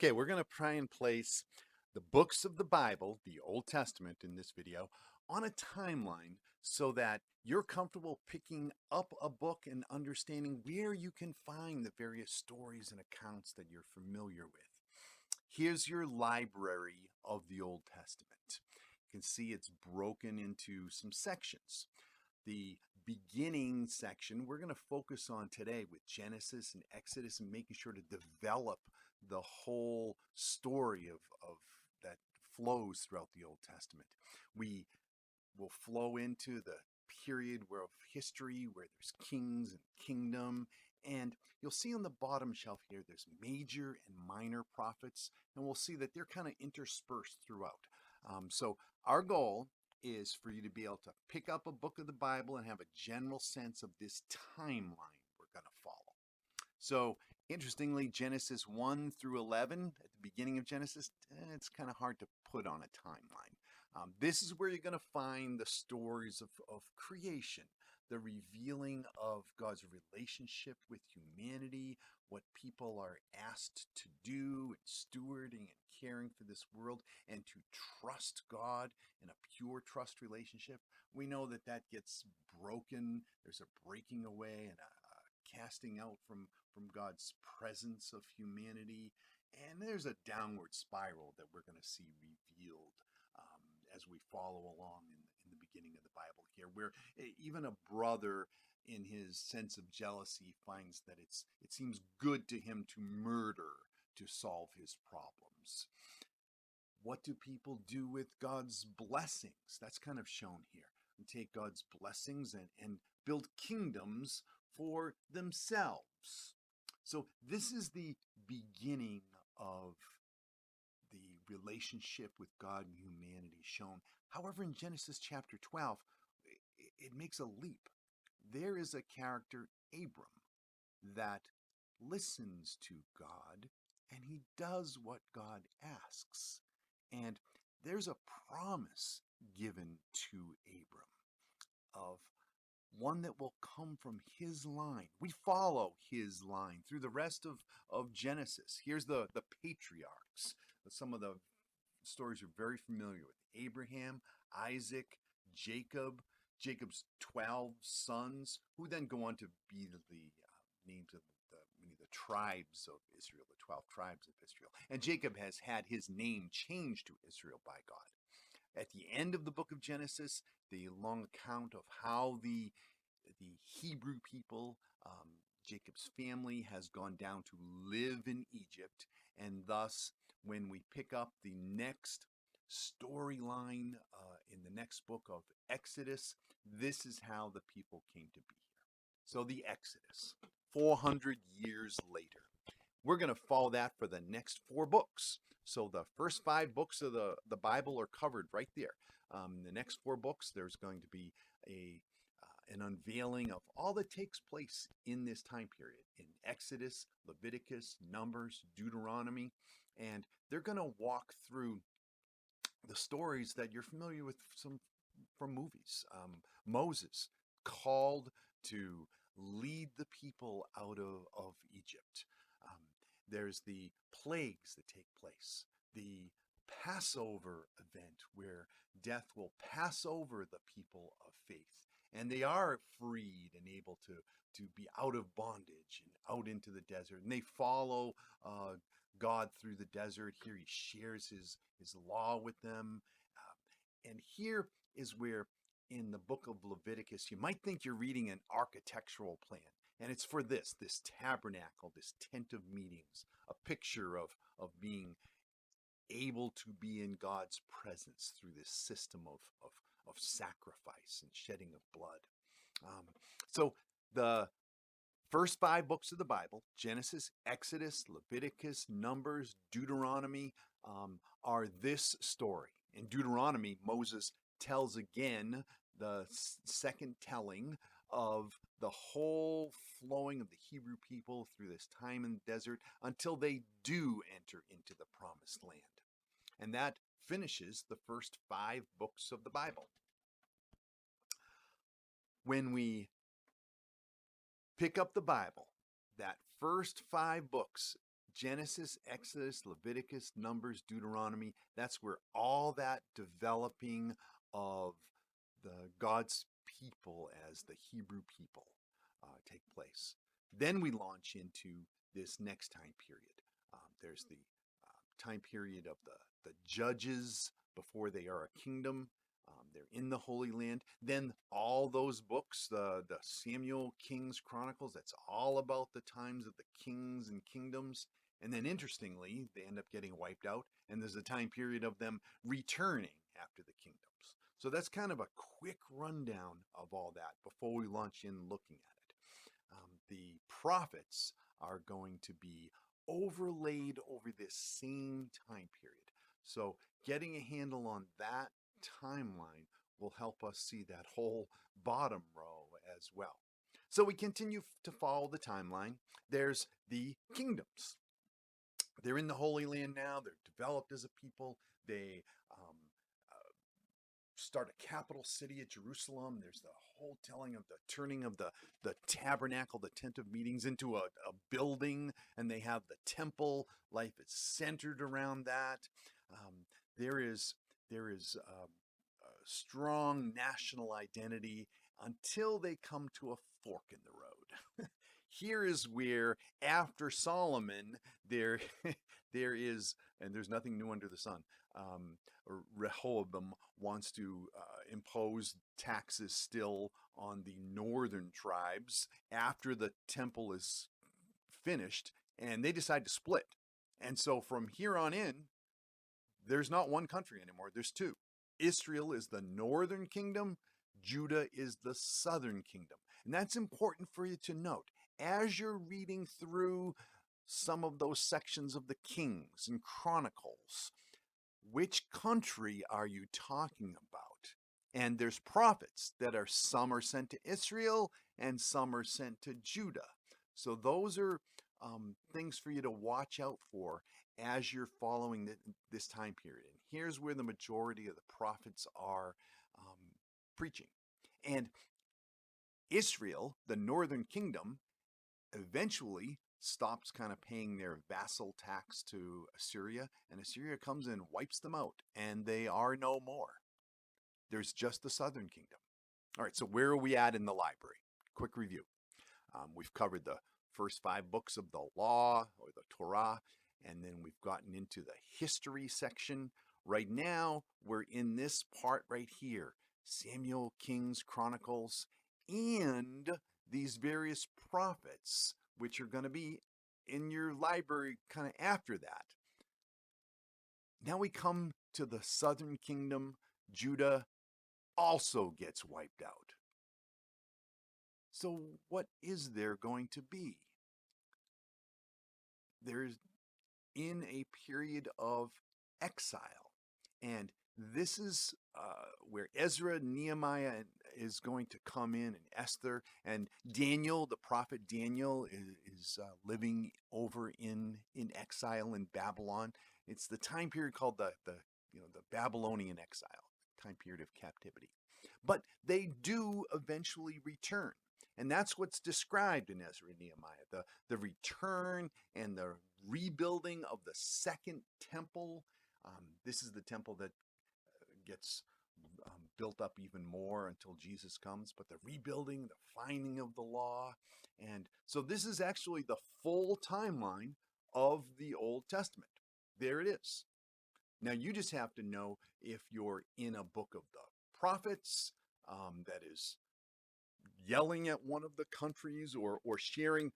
Okay, we're going to try and place the books of the Bible, the Old Testament in this video, on a timeline so that you're comfortable picking up a book and understanding where you can find the various stories and accounts that you're familiar with. Here's your library of the Old Testament. You can see it's broken into some sections. The beginning section we're going to focus on today with Genesis and Exodus and making sure to develop the whole story of that flows throughout the Old Testament. We will flow into the period of history where there's kings and kingdom, and you'll see on the bottom shelf here there's major and minor prophets, and we'll see that they're kind of interspersed throughout. So our goal is for you to be able to pick up a book of the Bible and have a general sense of this timeline we're going to follow. So interestingly, Genesis 1 through 11, at the beginning of Genesis, it's kind of hard to put on a timeline. This is where you're going to find the stories of creation, the revealing of God's relationship with humanity, what people are asked to do, and stewarding and caring for this world, and to trust God in a pure trust relationship. We know that that gets broken. There's a breaking away and a casting out from God's presence of humanity. And there's a downward spiral that we're going to see revealed as we follow along in the beginning of the Bible here, where even a brother in his sense of jealousy finds that it seems good to him to murder to solve his problems. What do people do with God's blessings? That's kind of shown here. And take God's blessings and build kingdoms for themselves. So this is the beginning of the relationship with God and humanity shown. However, in Genesis chapter 12, it makes a leap. There is a character, Abram, that listens to God and he does what God asks. And there's a promise given to Abram of one that will come from his line. We follow his line through the rest of Genesis. Here's the patriarchs, some of the stories you're very familiar with. Abraham, Isaac, Jacob, Jacob's 12 sons, who then go on to be the names of the tribes of Israel, the 12 tribes of Israel. And Jacob has had his name changed to Israel by God. At the end of the book of Genesis, the long account of how the Hebrew people, Jacob's family, has gone down to live in Egypt, and thus when we pick up the next storyline in the next book of Exodus, this is how the people came to be here. So the Exodus, 400 years later. We're going to follow that for the next 4 books. So the first 5 books of the Bible are covered right there. The next 4 books, there's going to be an unveiling of all that takes place in this time period in Exodus, Leviticus, Numbers, Deuteronomy, and they're going to walk through the stories that you're familiar with from movies. Moses called to lead the people out of Egypt. There's the plagues that take place, the Passover event where death will pass over the people of faith, and they are freed and able to be out of bondage and out into the desert, and they follow God through the desert. Here he shares his law with them, and here is where in the book of Leviticus you might think you're reading an architectural plan. And it's for this tabernacle, this tent of meetings, a picture of being able to be in God's presence through this system of sacrifice and shedding of blood. So the first 5 books of the Bible, Genesis, Exodus, Leviticus, Numbers, Deuteronomy, are this story. In Deuteronomy, Moses tells again the second telling of the whole flowing of the Hebrew people through this time in the desert until they do enter into the promised land. And that finishes the first 5 books of the Bible. When we pick up the Bible, that first 5 books Genesis, Exodus, Leviticus, Numbers, Deuteronomy, that's where all that developing of the God's people as the Hebrew people take place. Then we launch into this next time period. There's the time period of the judges before they are a kingdom. They're in the Holy Land. Then all those books, the Samuel, Kings, Chronicles, that's all about the times of the kings and kingdoms. And then interestingly, they end up getting wiped out, and there's a time period of them returning after the kingdoms. So that's kind of a quick rundown of all that before we launch in looking at it. The prophets are going to be overlaid over this same time period. So getting a handle on that timeline will help us see that whole bottom row as well. So we continue to follow the timeline. There's the kingdoms. They're in the Holy Land now. They're developed as a people. They start a capital city at Jerusalem. There's the whole telling of the turning of the tabernacle, the tent of meetings, into a building, and they have the temple. Life is centered around that. There is a strong national identity until they come to a fork in the road. Here is where, after Solomon, there is, and there's nothing new under the sun, Rehoboam wants to impose taxes still on the northern tribes after the temple is finished, and they decide to split. And so from here on in, there's not one country anymore, there's two. Israel is the northern kingdom, Judah is the southern kingdom. And that's important for you to note. As you're reading through some of those sections of the Kings and Chronicles, which country are you talking about? And there's prophets that are, some are sent to Israel and some are sent to Judah. So those are things for you to watch out for as you're following this time period. And here's where the majority of the prophets are preaching. And Israel, the northern kingdom, eventually stops kind of paying their vassal tax to Assyria, and Assyria comes and wipes them out, and they are no more. There's just the southern kingdom. All right, so where are we at in the library? Quick review. We've covered the first 5 books of the law, or the Torah, and then we've gotten into the history section. Right now, we're in this part right here, Samuel, Kings, Chronicles, and these various prophets, which are going to be in your library kind of after that. Now we come to the southern kingdom. Judah also gets wiped out. So what is there going to be? There's in a period of exile. And this is where Ezra, Nehemiah is going to come in, and Esther, and Daniel, the prophet Daniel, is living over in exile in Babylon. It's the time period called the Babylonian exile, time period of captivity. But they do eventually return. And that's what's described in Ezra and Nehemiah, the return and the rebuilding of the second temple. This is the temple that gets built up even more until Jesus comes, but the rebuilding, the finding of the law. And so this is actually the full timeline of the Old Testament. There it is. Now you just have to know if you're in a book of the prophets that is yelling at one of the countries, or sharing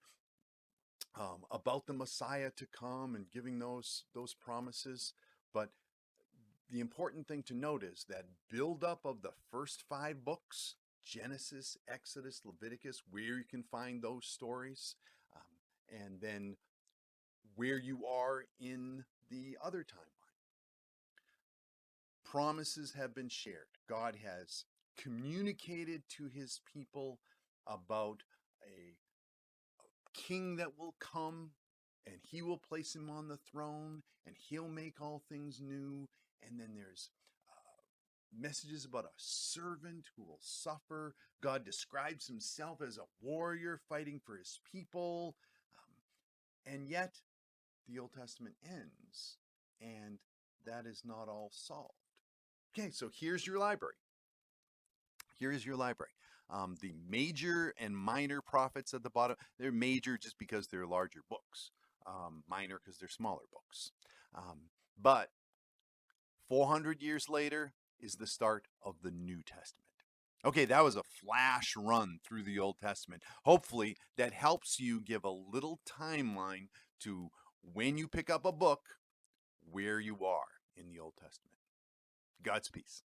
about the Messiah to come and giving those promises. But the important thing to note is that buildup of the first 5 books, Genesis, Exodus, Leviticus, where you can find those stories, and then where you are in the other timeline. Promises have been shared. God has communicated to his people about a king that will come, and he will place him on the throne, and he'll make all things new. And then there's messages about a servant who will suffer. God describes himself as a warrior fighting for his people. And yet, the Old Testament ends, and that is not all solved. Okay, so here's your library. Here is your library. The major and minor prophets at the bottom, they're major just because they're larger books, minor because they're smaller books. But 400 years later is the start of the New Testament. Okay, that was a flash run through the Old Testament. Hopefully, that helps you give a little timeline to when you pick up a book, where you are in the Old Testament. God's peace.